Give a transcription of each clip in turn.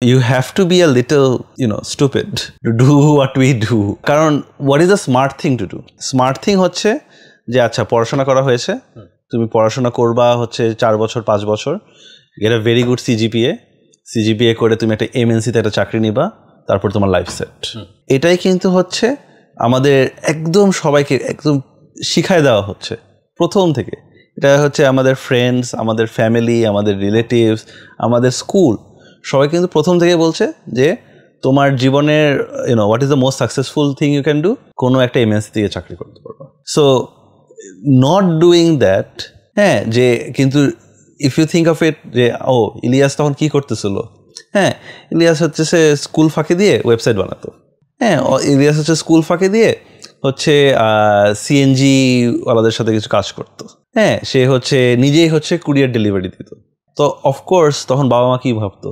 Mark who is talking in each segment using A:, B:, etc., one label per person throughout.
A: you have to be a little, stupid to do what we do. কারণ what is a smart thing to do? Smart thing হচ্ছে যে আচ্ছা পড়াশোনা করা হয়েছে, তুমি পড়াশোনা করবা হচ্ছে 4 বছর 5 বছর, get a very good CGPA করে তুমি একটা MNC-তে একটা চাকরি নিবা, তারপর তোমার লাইফ সেট। এটাই কিন্তু হচ্ছে আমাদের একদম সবাইকে একদম শিখায় দেওয়া হচ্ছে প্রথম থেকে। এটা হচ্ছে আমাদের ফ্রেন্ডস, আমাদের ফ্যামিলি, আমাদের রিলেটিভস, আমাদের স্কুল, সবাই কিন্তু প্রথম থেকে বলছে যে তোমার জীবনের what is the most successful thing you can do, কোনো একটা MNC থেকে চাকরি করতে পারবা। সো নট ডুইং দ্যাট, হ্যাঁ, যে কিন্তু if you think of it যে ইলিয়াস তখন কি করতেছিল, হ্যাঁ, ইলিয়াস হচ্ছে সে স্কুল ফাঁকি দিয়ে ওয়েবসাইট বানাতো, হ্যাঁ, ইলিয়াস হচ্ছে স্কুল ফাঁকি দিয়ে হচ্ছে CNG ওয়ালাদের সাথে কিছু কাজ করতো, হ্যাঁ, সে হচ্ছে নিজেই হচ্ছে কুরিয়ার ডেলিভারি দিত। তো অফকোর্স তখন বাবা মা কি ভাবতো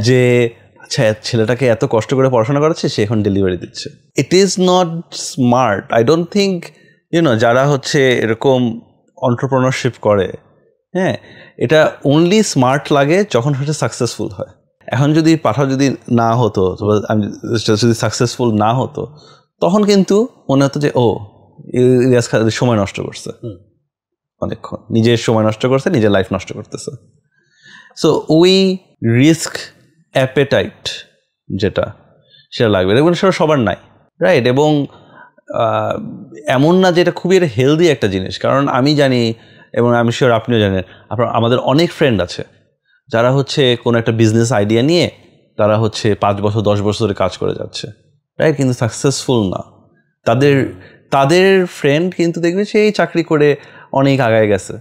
A: যে আচ্ছা ছেলেটাকে এত কষ্ট করে পড়াশোনা করাচ্ছে, সে এখন ডেলিভারি দিচ্ছে। It is not smart. I don't think যারা হচ্ছে এরকম এন্টারপ্রেনারশিপ করে, হ্যাঁ, এটা অনলি স্মার্ট লাগে যখন হচ্ছে সাকসেসফুল হয়। এখন যদি পাঠা যদি না হতো, যদি সাকসেসফুল না হতো, তখন কিন্তু মনে হতো যে ইলিয়াস সময় নষ্ট করছে, অনেকক্ষণ নিজের সময় নষ্ট করছে, নিজের লাইফ নষ্ট করতেছে। সো ওই রিস্ক অ্যাপেটাইট যেটা, সেটা লাগবে, দেখবেন সেটা সবার নাই, রাইট? এবং এমন না যে এটা খুবই একটা হেলদি একটা জিনিস, কারণ আমি জানি এবং আমি শিওর আপনিও জানেন, আমাদের অনেক ফ্রেন্ড আছে যারা হচ্ছে কোনো একটা বিজনেস আইডিয়া নিয়ে তারা হচ্ছে 5 বছর 10 বছর ধরে কাজ করে যাচ্ছে, রাইট? কিন্তু সাকসেসফুল না। তাদের ফ্রেন্ড কিন্তু দেখবে সেই চাকরি করে অনেক আগায় গেছে,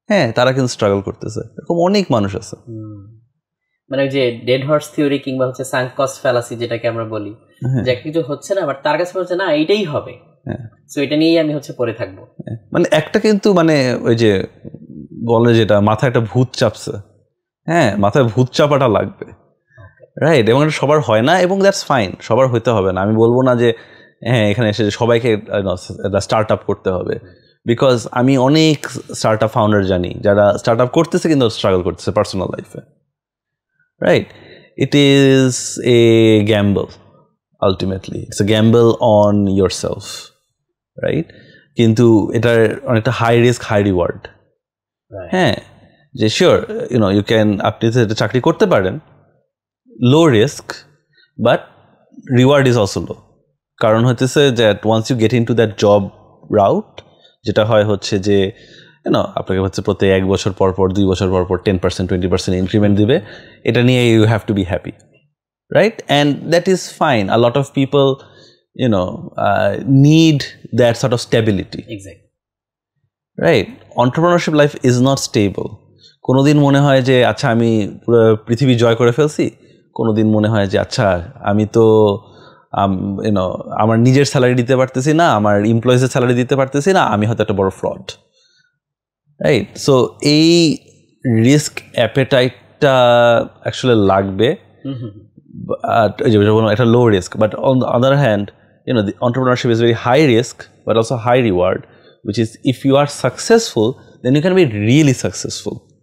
A: হ্যাঁ, তারা কিন্তু স্ট্রাগল করতেছে। এরকম অনেক মানুষ আছে।
B: মানে যে ডেড হর্স থিওরি কিংবা হচ্ছে সাঙ্ক কস্ট ফ্যালাসি যেটাকে আমরা বলি, যে কিছু হচ্ছে না বাট তার কাছে হচ্ছে না এইটাই হবে, সো এটা নিয়েই আমি হচ্ছে পড়ে থাকবো।
A: মানে একটা কিন্তু মানে ওই যে বলে যেটা মাথায় একটা ভূত চাপছে, হ্যাঁ, মাথায় ভূত চাপাটা লাগবে, রাইট? এবং এটা সবার হয় না, এবং দ্যাটস ফাইন, সবার হইতে হবে না। আমি বলবো না যে হ্যাঁ এখানে এসে সবাইকে স্টার্ট আপ করতে হবে, বিকজ আমি অনেক স্টার্ট আপ ফাউন্ডার জানি যারা স্টার্ট আপ করতেছে কিন্তু স্ট্রাগল করতেছে পার্সোনাল লাইফে, right? It is a gamble, ultimately it's a gamble on your self, right? কিন্তু এটার অনেকটা হাই রিস্ক হাই রিওয়ার্ড, হ্যাঁ, যে শিওর ইউ ক্যান, আপনি এটা চাকরি করতে পারেন, low risk but reward is also low. কারণ হচ্ছে যে once you get into that job route, যেটা হয় হচ্ছে যে আপনাকে হচ্ছে প্রত্যেক 1 বছর পর পর 2 বছর পর পর 10% 20% ইনক্রিমেন্ট দিবে, এটা নিয়ে you have to be happy, right? And that is fine. A lot of people need that sort of stability.
B: Exactly.
A: Right? Entrepreneurship life is not stable. কোনোদিন মনে হয় যে আচ্ছা আমি পুরো পৃথিবী জয় করে ফেলছি, কোনোদিন মনে হয় যে আচ্ছা আমি তো আমার নিজের স্যালারি দিতে পারতেছি না, আমার এমপ্লয়িজের স্যালারি দিতে পারতেছি না, আমি হয়তো একটা বড় ফ্রড, রাইট? সো এই রিস্ক অ্যাপেটাইটটা অ্যাকচুয়ালি লাগবে, একটা লো risk, but on the other hand the entrepreneurship is very high risk but also high reward, which is if you are successful then you can be really successful.